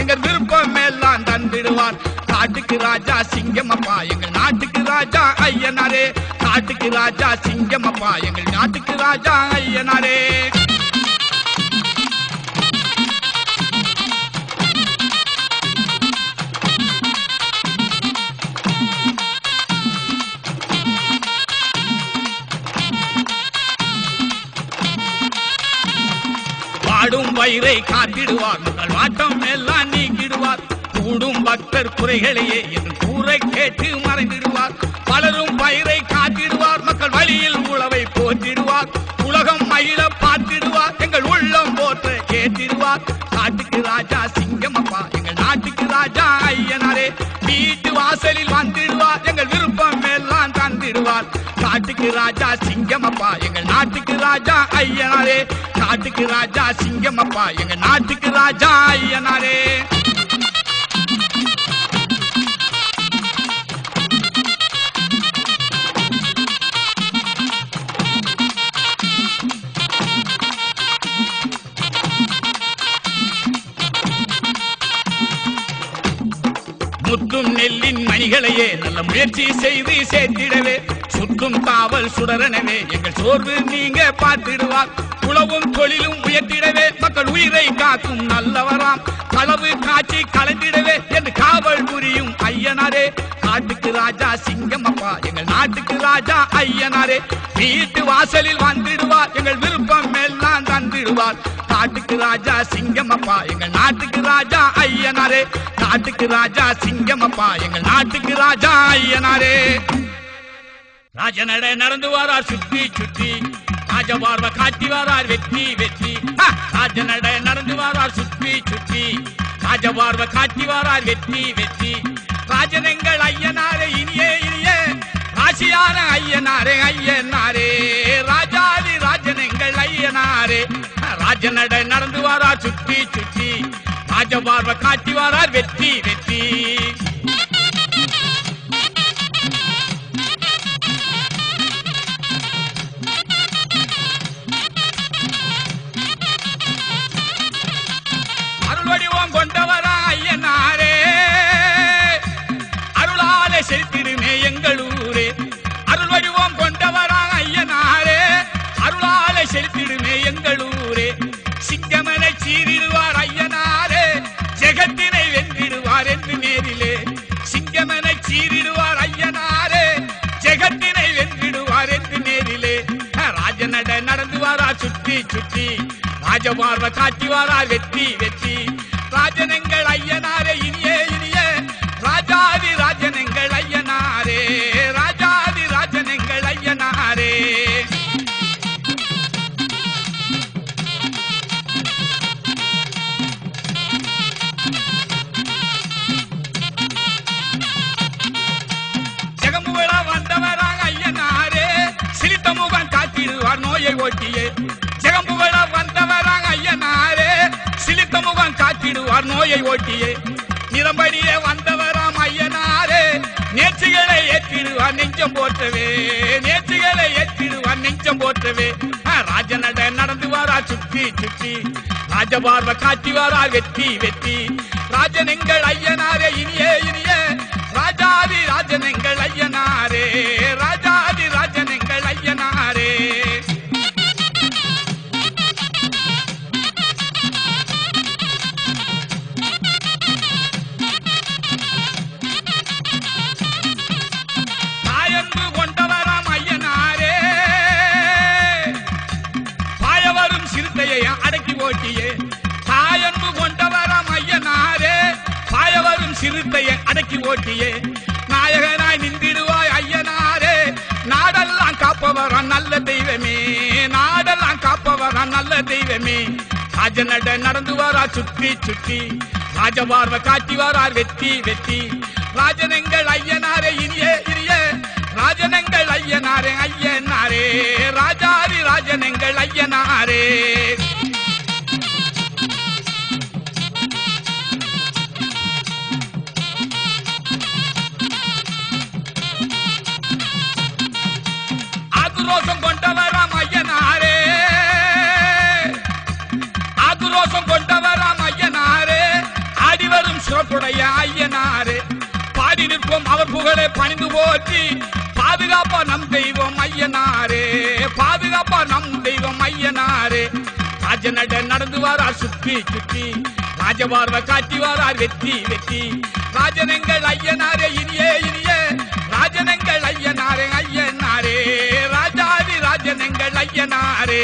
எங்கள் விருப்பம் எல்லாம் தந்திடுவார். காட்டுக்கு ராஜா சிங்கமப்பா எங்கள் நாட்டுக்கு ராஜா ஐயனாரே. காட்டுக்கு ராஜா சிங்கமப்பா எங்கள் நாட்டுக்கு ராஜா ஐயனாரே. வாடும் வயிறை காத்திடுவார், மக்கள் வாட்டம் எல்லாம் நீக்கிடுவார். கூடும் பக்தர் குறைகளையே என்று கூரை கேட்டு மறைந்திடுவார். பலரும் பயிரை காத்திடுவார், மக்கள் வழியில் உழவை போற்றிடுவார். உலகம் மகிழ பார்த்திடுவார், எங்கள் உள்ளம் போற்ற கேட்டிடுவார். காட்டுக்கு ராஜா சிங்கமப்பா எங்கள் நாட்டுக்கு ராஜா ஐயனாரே. வீட்டு வாசலில் வந்திடுவார், எங்கள் விருப்பம் எல்லாம் தந்திடுவார். காட்டுக்கு ராஜா சிங்கமப்பா எங்கள் நாட்டுக்கு ராஜா ஐயனாரே. காட்டுக்கு ராஜா சிங்கமப்பா எங்கள் நாட்டுக்கு ராஜா ஐயனாரே. முத்தும் நெல்லின் மணிகளையே நல்ல முயற்சி செய்து சேர்த்திடவே, சுற்றும் காவல் சுடரனவே எங்கள் சோர்வு நீங்க பார்த்திடுவார். உழவும் தொழிலும் உயர்த்திடவே மக்கள் உயிரை காக்கும் நல்லவராம். களவு காட்சி கலந்திடவே என்று காவல் புரியும் ஐயனாரே. காட்டுக்கு ராஜா சிங்கமப்பா எங்கள் நாட்டுக்கு ராஜா ஐயனாரே. வீட்டு வாசலில் வந்திடுவார், எங்கள் விருப்பம் எல்லாம் தந்திடுவார். காட்டுக்கு ராஜா சிங்கமப்பா எங்கள் நாட்டுக்கு ராஜா ஐயனாரே. காட்டுக்கு ராஜா சிங்கமப்பா எங்கள் நாட்டுக்கு ராஜா ஐயனாரே. ராஜநடை நடந்து வாரார் சுற்றி சுற்றி, ராஜபார்வ காட்டி வாரார் வெற்றி வெற்றி. ராஜநடை நடந்து வாரார் சுற்றி சுற்றி, ராஜபார்வ காட்டி வாரார் வெற்றி வெற்றி. ராஜனங்கள் ஐயனாரே இனியே இனியே, ராசியான ஐயனாரே ஐயனாரே. ராஜாதி ராஜனங்கள் ஐயனாரே. ராஜநடை நடந்து வாரார் சுற்றி சுற்றி, ராஜபார்வ காட்டி வாரார் வெற்றி வெற்றி. அருள்வடிவம் கொண்டவரா ஐயனாரே, அருளாலே செலுத்திடுமே எங்களூரே. அருள்வடிவம் கொண்டவரா ஐயனாரே, அருளாலே செலுத்திடுமே எங்களூரே. சிங்கமனை சீரிடுவார் ஐயனாரே, ஜெகத்தினை வென்றிடுவார் என்று நேரிலே. சிங்கமனை சீரிடுவார் ஐயனாரே, ஜெகத்தினை வென்றிடுவார் என்று நேரிலே. ராஜநடை நடந்து வாரார் சுற்றி சுற்றி, ராஜபார்வ காட்டி வாரார் வெற்றி வெற்றி. ராஜனங்கள் ஐயனாரே இனியே இனியே, ராஜாதி ராஜனங்கள் ஐயனாரே. ராஜாதி ராஜனங்கள் ஐயனாரே. ஜெகமுகளா வந்தவராக ஐயனாரே, சிலித்த முகம் காட்டிடுவார் நோயை ஓட்டியே. ஜெகம்புகளா வந்தவராக ஐயனாரே, சிலித்த முகம் காட்டிடுவார் நோயை ஓட்டியே. நிறம்படியே வந்தவராம் ஐயனாரே, நேர்ச்சிகளை ஏற்றிடுவார் நெஞ்சம் போற்றவே. நேர்ச்சிகளை ஏற்றிடுவார் நெஞ்சம் போற்றவே. ராஜநடை நடந்து வாரார் சுற்றி சுற்றி, ராஜபார்வ காட்டி வாரார் வெற்றி வெற்றி. ராஜனங்கள் ஐயனாரே இனியே இனியே, ராஜாதி ராஜனங்கள் ஐயனாரே. ராஜாதி ராஜனங்கள் ஐயனாரே. தாயன்பு கொண்டவராம் ஐயனாரே, பாயவரும் சிறுத்தையை அடக்கி ஓட்டியே. தாயன்பு கொண்டவராம் ஐயனாரே, பாயவரும் சிறுத்தையை அடக்கி ஓட்டியே. நாயகனாய் நின்றிடுவாய் ஐயனாரே, நாடெல்லாம் காப்பவரா நல்ல தெய்வமே. நாடெல்லாம் காப்பவரா நல்ல தெய்வமே. ராஜநடை நடந்து வாரார் சுற்றி சுற்றி, ராஜபார்வ காட்டி வாரார் வெற்றி வெற்றி. ராஜனங்கள் ஐயனாரே இனியே இனியே, ராஜனங்கள் ஐயனாரே ஐயனாரே. ராஜாதி ராஜனங்கள் ஐயனாரே. ஆக்ரோஷம் கொண்டவராம் ஐயனாரே, ஆக்ரோஷம் கொண்டவராம் ஐயனாரே. ஆடி சிறப்புடைய ஐயனாரே பாடி நிற்போம் அவர் புகழை பணிந்து போற்றி பாதுகாப்பா நம் தெய்வம் ஐயனாரே பாதுகாப்பா நம் தெய்வம் ஐயனாரே ராஜநட நடந்து வாரார் சுற்றி சுற்றி ராஜபார்வை காட்டி வாரார் வெற்றி வெற்றி ராஜனங்கள் ஐயனாரே இனியே இனியே ராஜனங்கள் ஐயனாரே ஐயனாரே ராஜாதி ராஜனங்கள் ஐயனாரே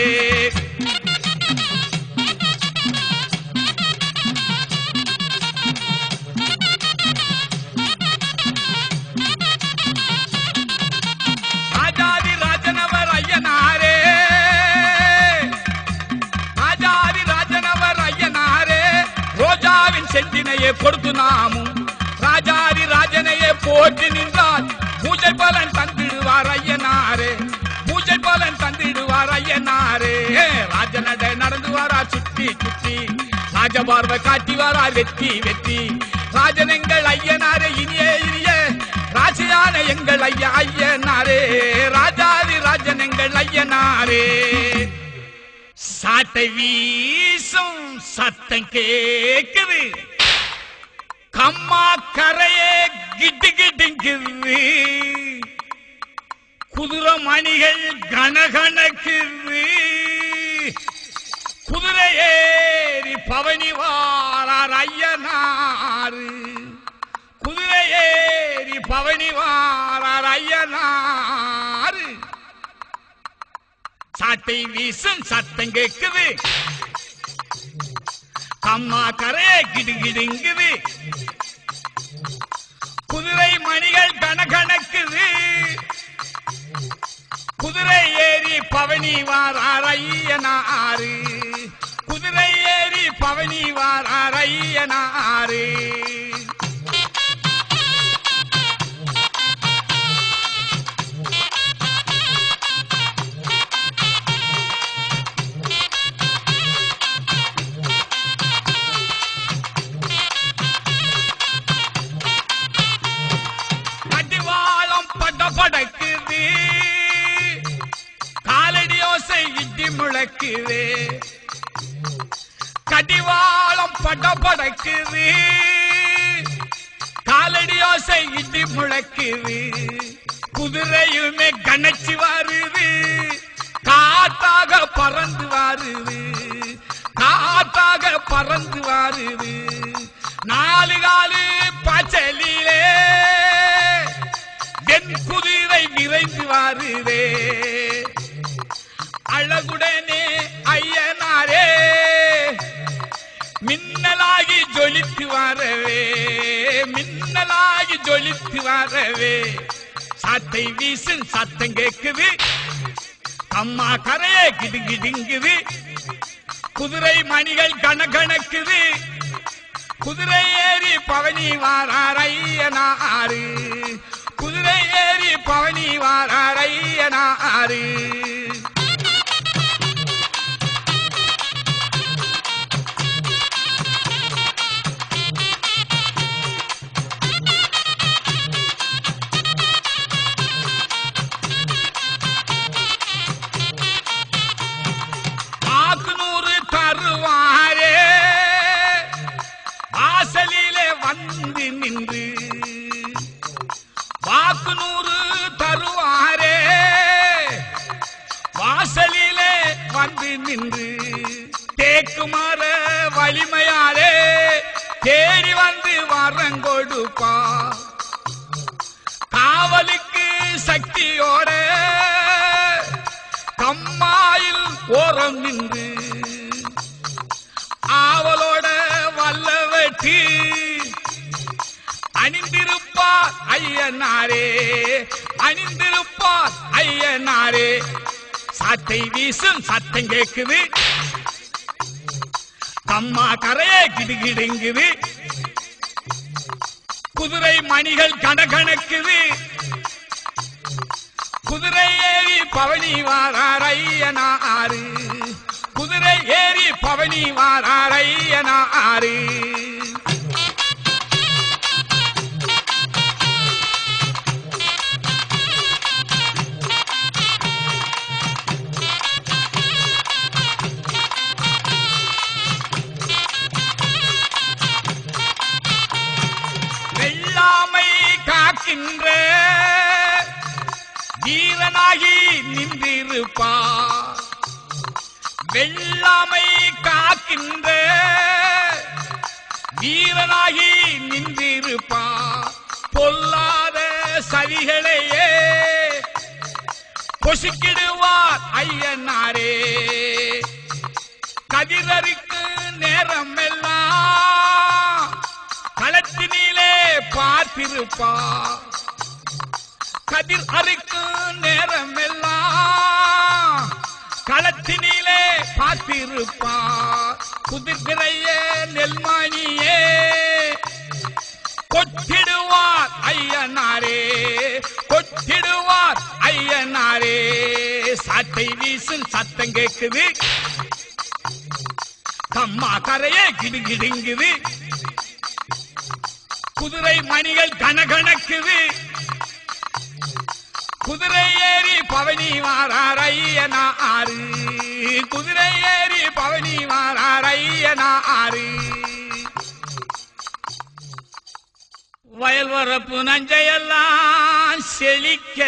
ராஜாதி ராஜனவர் ஐயனாரே ராஜாதி ராஜனவர் ஐயனாரே ரோஜாவின் செந்தினையே கொடுத்து நாமும் ராஜாதி ராஜனையே போற்றி நின்றால் பூஜை பலன் தந்திடுவார் ஐயனாரே பூஜை பலன் தந்திடுவார் ஐயனாரே ராஜநட நடந்து வாரார் சுற்றி சுற்றி ராஜபார்வை காட்டி வாரார் வெற்றி வெற்றி ராஜனங்கள் ஐயனாரே இனியே இனியே ராசியான எங்கள் ஐயா ஐயனாரே ராஜாதி ராஜனங்கள் ஐயனாரே சாட்டை வீசும் சத்தம் கேக்குது கம்மா கரையே கிட்டு கிட்டுங்குது குதிரை மணிகள் கனகனக்குது குதிரை ஏறி பவனி வாரார் ஐயனாரு குதிரை ஏறி பவனி வாரார் ஐயனாரு சாட்டை வீசும் சத்தம் கேக்குது கம்மா கரையே கிடுகிடுங்குது குதிரை மணிகள் கணக்கணக்குது குதிரை ஏறி பவனி வாரார் ஐயனாரு குதிரை ஏறி பவனி வாரார் ஐயனாரு படக்குது காலடி ஓசை இடி முழக்குது கடிவாளம் படபடக்குது காலடி ஓசை இடி முழக்குது குதிரையுமே கணச்சி வருது காத்தாக பறந்து வருது காத்தாக பறந்து வருது நாலு காலு பச்சலிலே என் குதிரை விரைந்து வாருதே அழகுடனே ஐயனாரே மின்னலாகி ஜொலித்து வரவே மின்னலாகி ஜொலித்து வரவே சாட்டை வீசும் சத்தம் கேக்குது அம்மா கரையே கிடுகிடுங்குது குதிரை மணிகள் கணக்கணக்குது குதிரை ஏறி பவனி வாரார் ஐயனாரு குதிரை ஏறி பவனி வாரார் ஐயனாரு ஆக்குநூறு தருவாரே வாசலிலே வந்து நின்று வாக்குநூறு தருவாரே வாசலிலே வந்து நின்று தேக்குமாற வலிமையாலே தேடி வந்து வரங்கொடுப்பா காவலுக்கு சக்தியோட கம்மாயில் ஓரம் நின்று ஆவலோட வல்லவற்றி அணிந்திருப்பார் ஐயனாரே அணிந்திருப்பார் ஐயனாரே சாட்டை வீசும் சத்தம் கேக்குது கம்மா கரையே கிடுகிடுங்குது குதிரை மணிகள் கணக்கணக்குது குதிரை ஏறி பவனி வாரார் ஐயனாரு குதிரை ஏறி பவனி வாரார் ஐயனாரு வீரனாகி நின்றிருப்பார் வெள்ளாமை காக்கின்ற வீரனாகி நின்றிருப்பார் பொல்லாத சதிகளையே பொசுக்கிடுவார் ஐயனாரே கதிரருக்கு நேரம் எல்லாம் களத்தினிலே பார்த்திருப்பார் கதிர் அறுக்கு நேரம் எல்லாம் களத்தினிலே பார்த்திருப்பார் குதிர்கிறைய நெல்மணியே கொட்டிடுவார் ஐயனாரே கொட்டிடுவார் ஐயனாரே சாட்டை வீசும் சத்தம் கேக்குது கம்மா கரையே கிடுகிடுங்குது குதிரை மணிகள் கனகணக்குது குதிரை ஏறி பவனி வாரார் ஐயனாரு குதிரை ஏறி பவனி வாரார் ஐயனாரு வயல் வரப்பு நஞ்சையெல்லாம் செழிக்க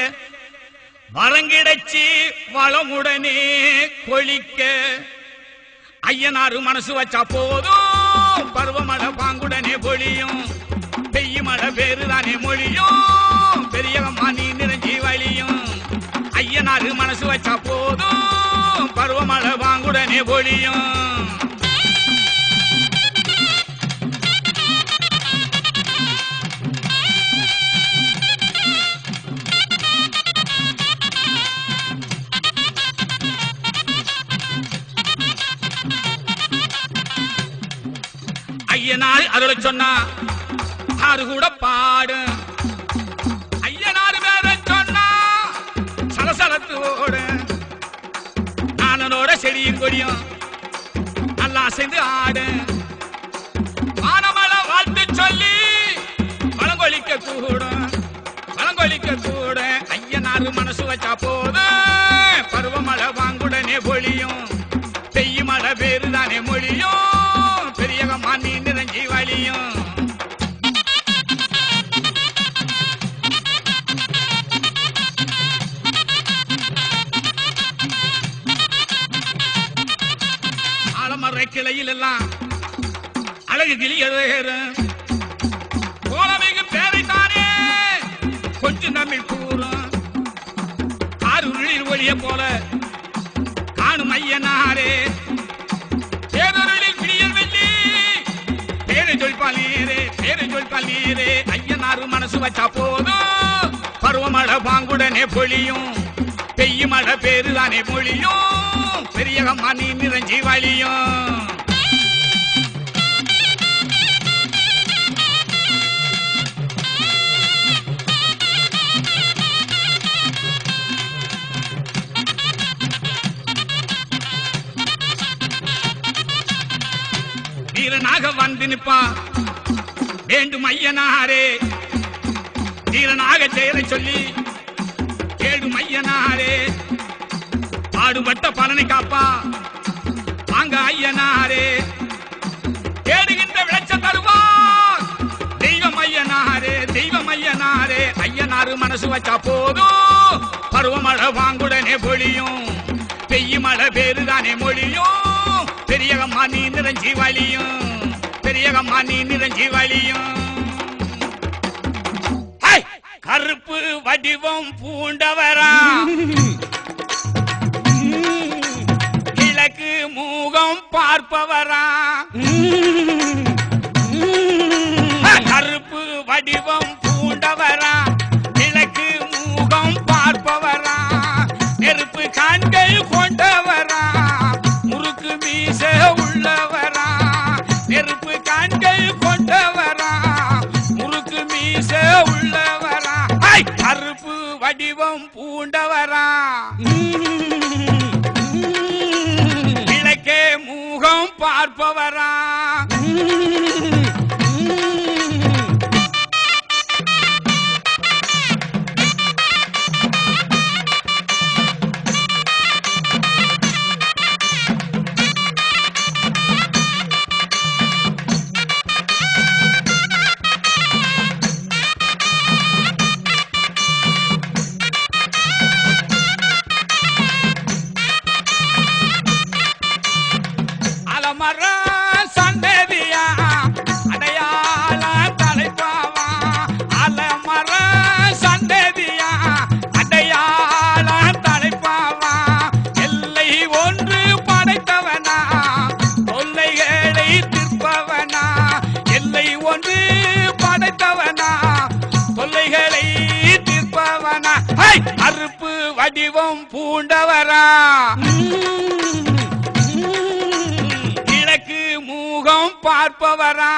வரங்கிடச்சி வளமுடனே கொளிக்க ஐயனாரு மனசு வச்சா போதும் பருவமழை பாங்குடனே பொழியும் பெய்யும் மழை பேருதானே மொழியும் பெரியவம்மா நீ நிறைஞ்சி வழியும் ஐயனாரு மனசு வச்சா போதும் பருவமழை பாங்குடனே பொழியும் ஐயனார் அருள சொன்னா ஆறு கூட பாடு ஐயனார் வேற சொன்னா சலசலத்தோடு நானனோட செடியும் கொடியும் நல்லா சேர்ந்து ஆடு வானமலை வாழ்த்து சொல்லி வளங்கொழிக்க கூட ஐயனார் மனசு வச்சா போது பருவமழை வாங்குடனே பொழியும் பெய்யும் மழை பேருதானே மொழியும் பெரியகம்மா நீ நிறைஞ்சி வழியும் ஆலமர கிளையில் எல்லாம் அழகு கிளி ஏறும் கோலமிகு பேரைத்தானே கொஞ்சம் தமிழ் கூறும் ஆறு ஒளிய போல காணும் ஐயனாரே ஐயனாரு மனசு வச்சா போதும் பருவமழை பாங்குடனே பொழியும் பெய்யும் மழை பேருதானே மொழியும் பெரியகம்மா நீ நிறைஞ்சி வழியும் வீரனாக வந்து நிப்பா வேண்டும் ஐயனாரே வீரனாக செயலை சொல்லி கேடும் ஐயனாரே பாடுபட்ட பலனை காப்பா வாங்க ஐயனாரே தேடுகின்ற விளைச்ச தருவார் தெய்வம் ஐயனாரே ஐயனாரு மனசு வச்சா போதும் பருவமழை வாங்குடனே பொழியும் பெய்யும் மழை பேருதானே மொழியும் பெரியகம்மா நீ நிறைஞ்சி வழியும் பெரியகம்மா நீ நிறைஞ்சி வழியும் கருப்பு வடிவம் பூண்டவரா கிழக்கு மூகம் பார்ப்பவரா கருப்பு வடிவம் பூண்டவரா கிழக்கு மூகம் பார்ப்பவரா நெருப்பு கண்கள் கொண்டவரா முறுக்கு மீச உள்ளவரா நெருப்பு கண்கள் கொண்டவரா முறுக்கு மீச உள்ளவரா கருப்பு வடிவம் பூண்டவரா கிழக்கே மூகம் பார்ப்பவரா வடிவம் பூண்டவரா கிழக்கு முகம் பார்ப்பவரா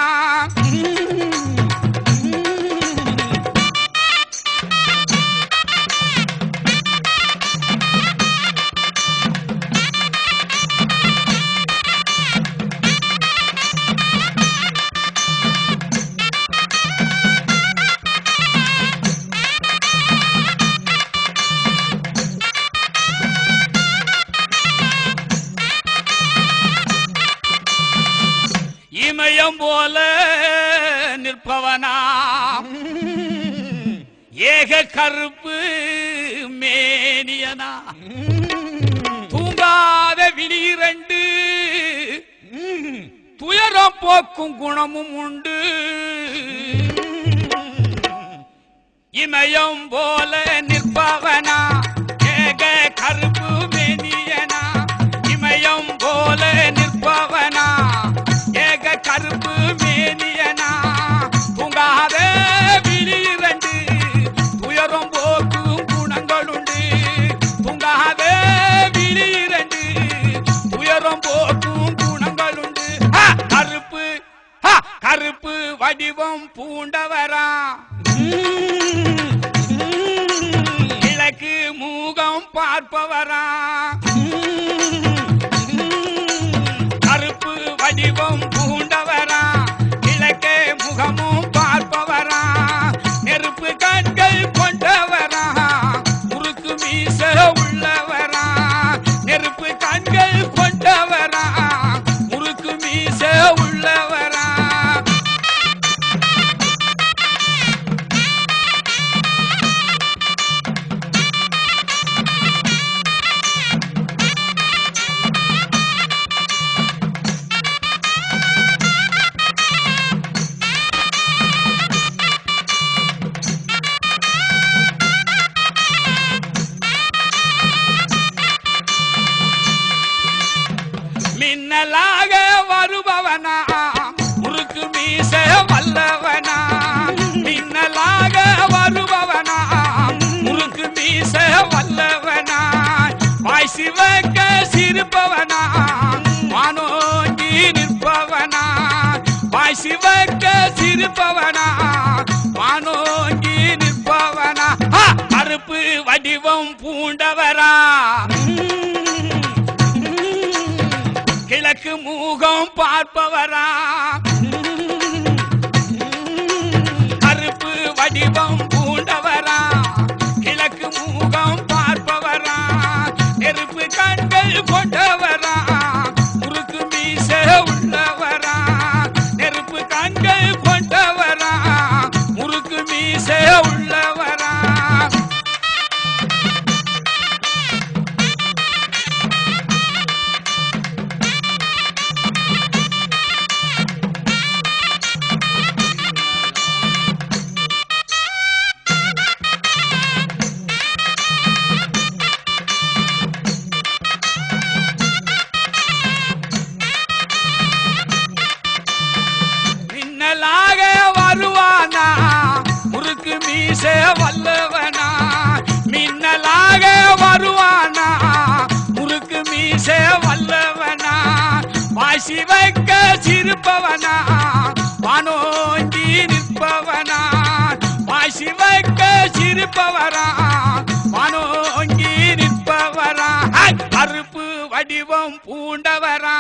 இமயம் போல நிற்பவனா ஏக கருப்பு மேனியனா தூங்காத விழிரண்டு துயரம் போக்கும் குணமும் உண்டு இமயம் போல நிற்பவனா ஏக கருப்பு மேனியனா இமயம் போல நிற்பவனா ஏக கருப்பு மேனியனா தூங்காத விழிரண்டு துயரம் போக்கும் குணங்களுண்டு தூங்காத விழிரண்டு துயரம் போக்கும் குணங்களுண்டு கருப்பு கருப்பு வடிவம் பூண்டவரா கிழக்கு முகம் பார்ப்பவரா கருப்பு வடிவம் பூண்டவரா கிழக்கே முகமும் பார்ப்பவரா நெருப்பு கண்கள் கொண்டவரா முறுக்கு மீச உள்ளவரா நெருப்பு கண்கள் கொண்டவரா முறுக்கு மீச உள்ளவரா மின்னலாக வருபவனா முறுக்கு மீச வல்லவனா மின்னலாக வருபவனா முறுக்கு மீச வல்லவனா வாய் சிவக்க சிரிப்பவனா வானோங்கி நிற்பவனா வாய் சிவக்க சிரிப்பவனா வானோங்கி நிற்பவனா கருப்பு வடிவம் பூண்டவரா கிழக்கு முகம் பார்ப்பவரா கருப்பு வடிவம் பூண்டவரா கிழக்கு முகம் பார்ப்பவரா நெருப்பு கண்கள் கொண்டவரா முறுக்கு மீச உள்ளவரா நெருப்பு கண்கள் கொண்டவரா முறுக்கு மீச உள்ளவரா மின்னலாக வருவானா முறுக்கு மீச வல்லவனா மின்னலாக வருவானா முறுக்கு மீச வல்லவனா வாசி வைக்க சிரிப்பவனா வானோங்கி நிற்பவனா வாசி வைக்க சிரிப்பவரா வானோங்கி நிற்பவரா கருப்பு வடிவம் பூண்டவரா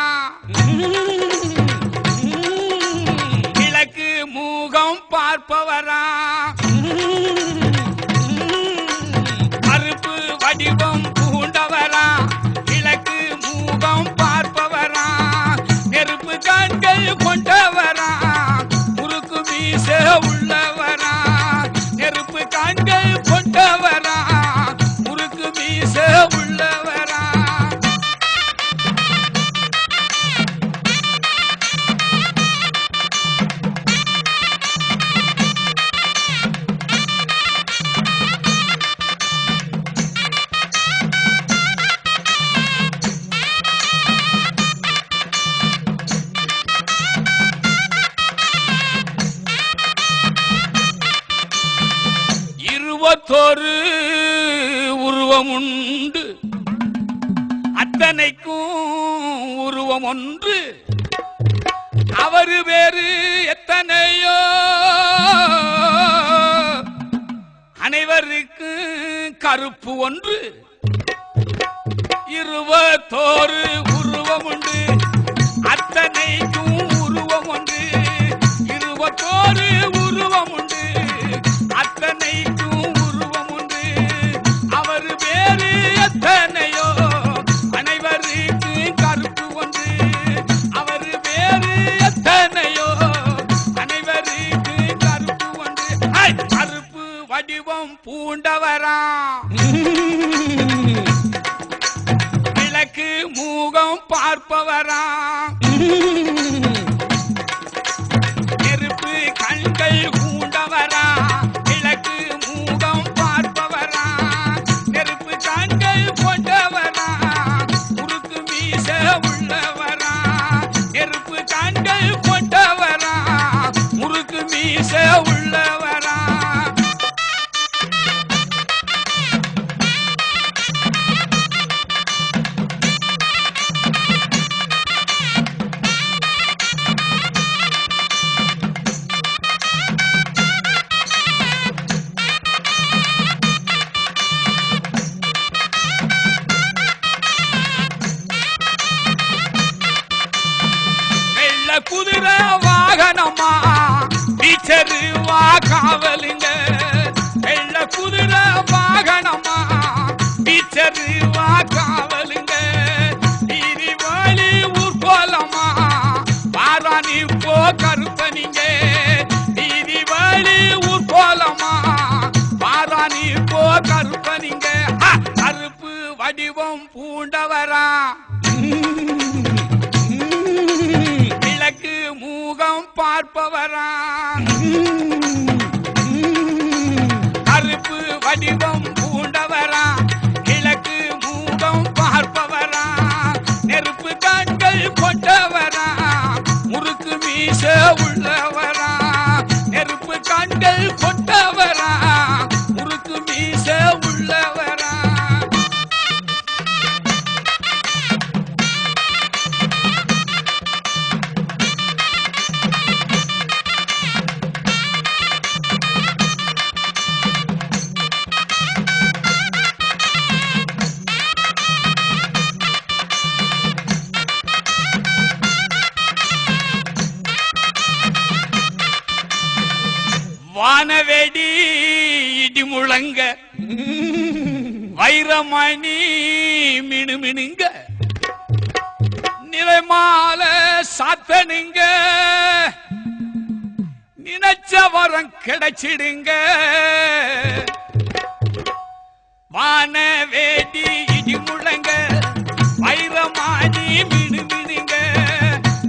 கிழக்கு முகம் பார்ப்பவரா கருப்பு வடிவம் பூண்டவரா கிழக்கு முகம் பார்ப்பவரா நெருப்பு கண்கள் கொண்டவரா முறுக்கு மீச உள்ளவரா நெருப்பு கண்கள் கொண்டவரா முறுக்கு மீச உள்ளவரா இருபத்தொரு உருவம் உண்டு, அத்தனைக்கும் உருவம் ஒன்று. அவரு வேறு எத்தனையோ, அனைவருக்கு கருப்பு ஒன்று. 21 உருவம் உண்டு, அத்தனைக்கும் உருவம் ஒன்று. 21 உருவம் உண்டு, அத்தனைக்கும் உருவம் உண்டு. அவர் வேறு எத்தனையோ, அனைவருக்கு கருப்பு ஒன்று. அவர் வேறு எத்தனையோ, அனைவருக்கு கருப்பு ஒன்று. கருப்பு வடிவம் பூண்டவரா, விளக்கு மூகம் பார்ப்பவரா, நெருப்பு கண்கள் பூண்டவரா, விளக்கு மூகம் பார்ப்பவரா, நெருப்பு கண்கள் கொண்டவரா, முறுக்கு மீச உள்ளவரா, நெருப்பு கண்கள் கொண்டவரா, முறுக்கு மீச உள்ளவரா. குதிரை வாகனமா டீச்சரு வா காவலுங்க. வெள்ள குதிரை வாகனமா டீச்சரு வா காவலுங்க. நீரிவாளி ஊர்கோலமா வாராணி போ கருப்பனிங்க. நீரிவாளி ஊர்கோலமா வாராணி போ கருப்பனிங்க. கருப்பு வடிவம் பூண்டவரா, விளக்கு மூகம் பார்ப்பவரா, கருப்பு வடிவம் பூண்டவரா, கிழக்கு மூகம் பார்ப்பவரா, நெருப்பு கண்கள் கொண்டவரா, முறுக்கு மீச உள்ளவரா, நெருப்பு கண்கள் கொண்டவரா, முறுக்கு மீச உள்ளவரா. வானவேடி இடி முழங்க, வைரமணி மினுமினுங்க, நிலைமால சாத்தனுங்க, நினைச்ச வரம் கிடைச்சிடுங்க. வானவேடி இடி முழங்க, வைரமணி மினுமினுங்க,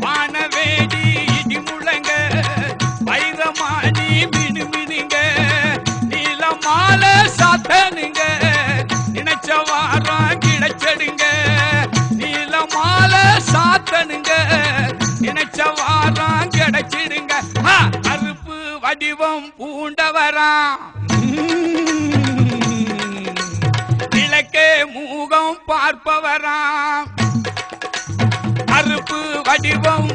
வானவேடி இடி முழங்க, வைரமணி மினுமினுங்க, நீலமால சாத்தனுங்க, நினைச்ச வாரம் கிடைச்சடுங்க. நீலமால சாத்தனுங்க, நினைச்ச வாரம் கிடைச்சிடுங்க. கருப்பு வடிவம் பூண்டவரா, விளக்கே மூகம் பார்ப்பவரா, கருப்பு வடிவம்